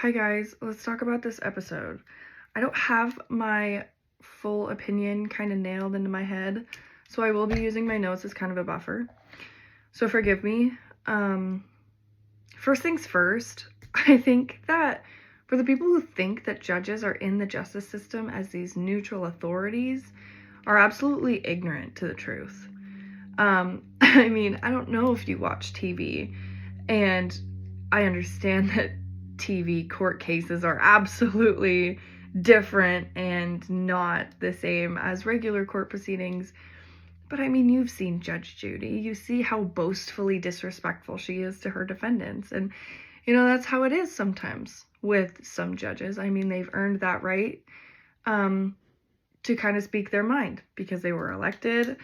Hi guys, let's talk about this episode. I don't have my full opinion kind of nailed into my head, so I will be using my notes as kind of a buffer. So forgive me. First things first, I think that for the people who think that judges are in the justice system as these neutral authorities are absolutely ignorant to the truth. I don't know if you watch TV, and I understand that TV court cases are absolutely different and not the same as regular court proceedings. But you've seen Judge Judy. You see how boastfully disrespectful she is to her defendants. And, that's how it is sometimes with some judges. They've earned that right to kind of speak their mind because they were elected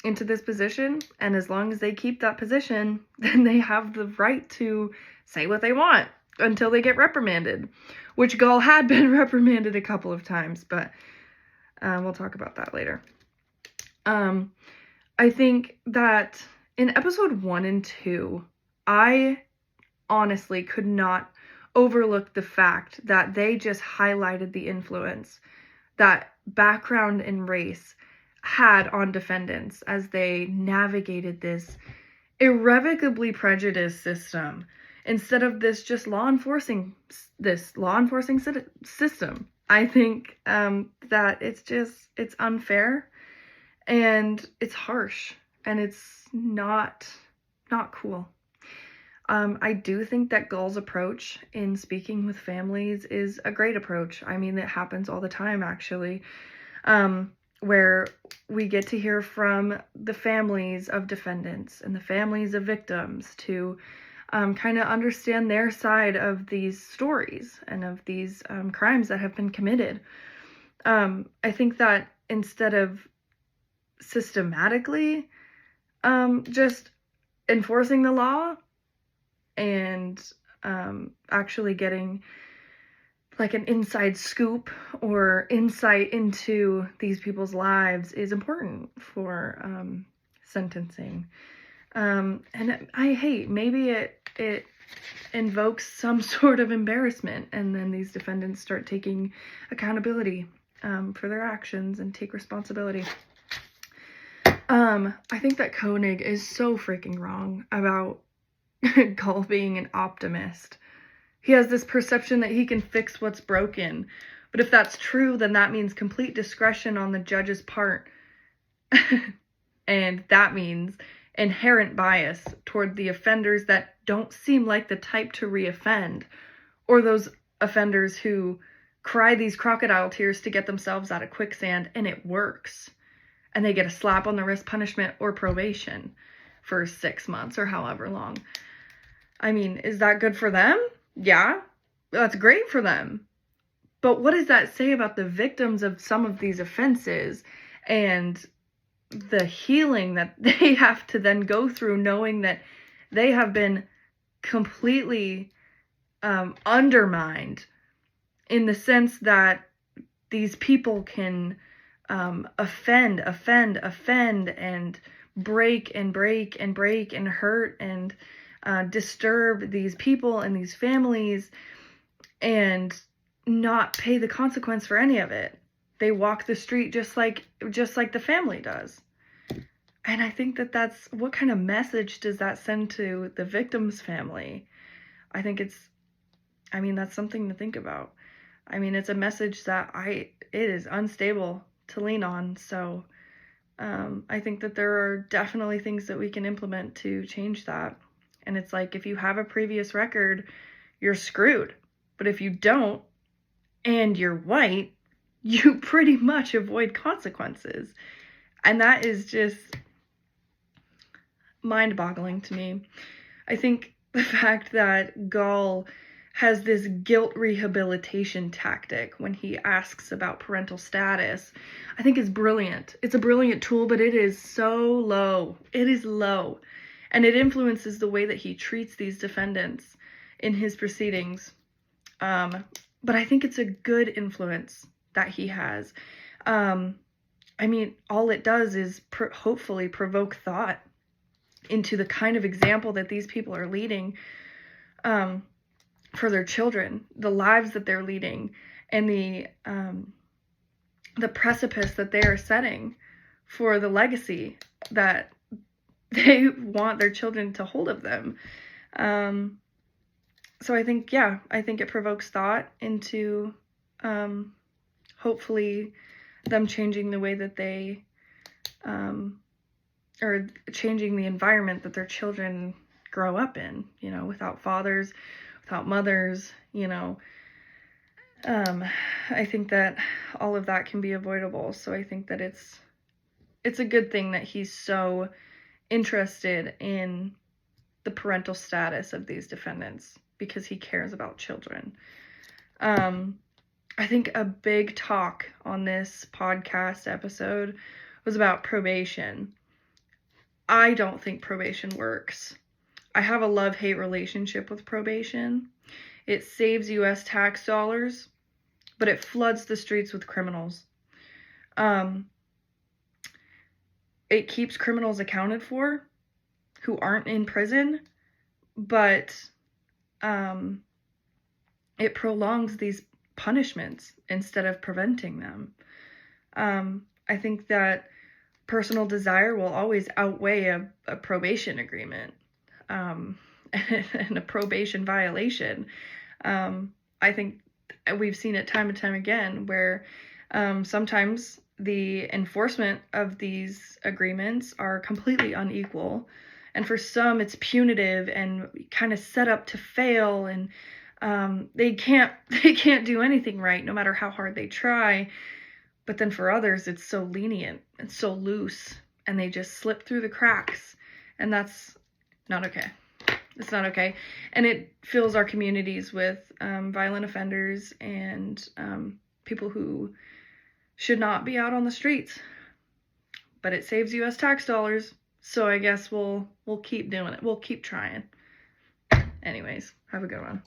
into this position, and as long as they keep that position, then they have the right to say what they want until they get reprimanded, which Gaul had been reprimanded a couple of times, but we'll talk about that later. I think that in episode 1 and 2, I honestly could not overlook the fact that they just highlighted the influence that background and race had on defendants as they navigated this irrevocably prejudiced system instead of this just law enforcing system. I think that it's unfair and it's harsh and it's not cool. I do think that Gaul's approach in speaking with families is a great approach. It happens all the time, actually, where we get to hear from the families of defendants and the families of victims to kind of understand their side of these stories and of these crimes that have been committed. I think that instead of systematically just enforcing the law and actually getting like an inside scoop or insight into these people's lives is important for sentencing. And maybe it invokes some sort of embarrassment, and then these defendants start taking accountability for their actions and take responsibility. I think that Koenig is so freaking wrong about Gaul being an optimist. He has this perception that he can fix what's broken. But if that's true, then that means complete discretion on the judge's part. And that means inherent bias toward the offenders that don't seem like the type to reoffend, or those offenders who cry these crocodile tears to get themselves out of quicksand and it works. And they get a slap on the wrist punishment or probation for 6 months or however long. Is that good for them? Yeah, that's great for them. But what does that say about the victims of some of these offenses and the healing that they have to then go through, knowing that they have been completely undermined in the sense that these people can offend and break and hurt and disturb these people and these families and not pay the consequence for any of it. They walk the street just like the family does. And I think that's what kind of message does that send to the victim's family? I think that's something to think about. It's a message that it is unstable to lean on. So I think that there are definitely things that we can implement to change that. And it's like, if you have a previous record, you're screwed. But if you don't, and you're white, you pretty much avoid consequences. And that is just mind-boggling to me. I think the fact that Gaul has this guilt rehabilitation tactic when he asks about parental status, I think is brilliant. It's a brilliant tool, but it is so low. It is low. And it influences the way that he treats these defendants in his proceedings. But I think it's a good influence that he has. All it does is hopefully provoke thought into the kind of example that these people are leading. For for their children, the lives that they're leading, and the precipice that they are setting for the legacy that they want their children to hold of them. So I think it provokes thought into hopefully them changing the way that they, or changing the environment that their children grow up in, without fathers, without mothers, I think that all of that can be avoidable. So I think that it's a good thing that he's so interested in the parental status of these defendants, because he cares about children. I think a big talk on this podcast episode was about probation. I don't think probation works. I have a love-hate relationship with probation. It saves U.S. tax dollars, but it floods the streets with criminals. It keeps criminals accounted for who aren't in prison, but it prolongs these punishments instead of preventing them. I think that personal desire will always outweigh a probation agreement and a probation violation. I think we've seen it time and time again where sometimes the enforcement of these agreements are completely unequal. And for some, it's punitive and kind of set up to fail, and they can't do anything right, no matter how hard they try. But then for others, it's so lenient and so loose, and they just slip through the cracks, and that's not okay. It's not okay, and it fills our communities with violent offenders and people who should not be out on the streets. But it saves U.S. tax dollars. So I guess we'll keep doing it. We'll keep trying. Anyways, have a good one.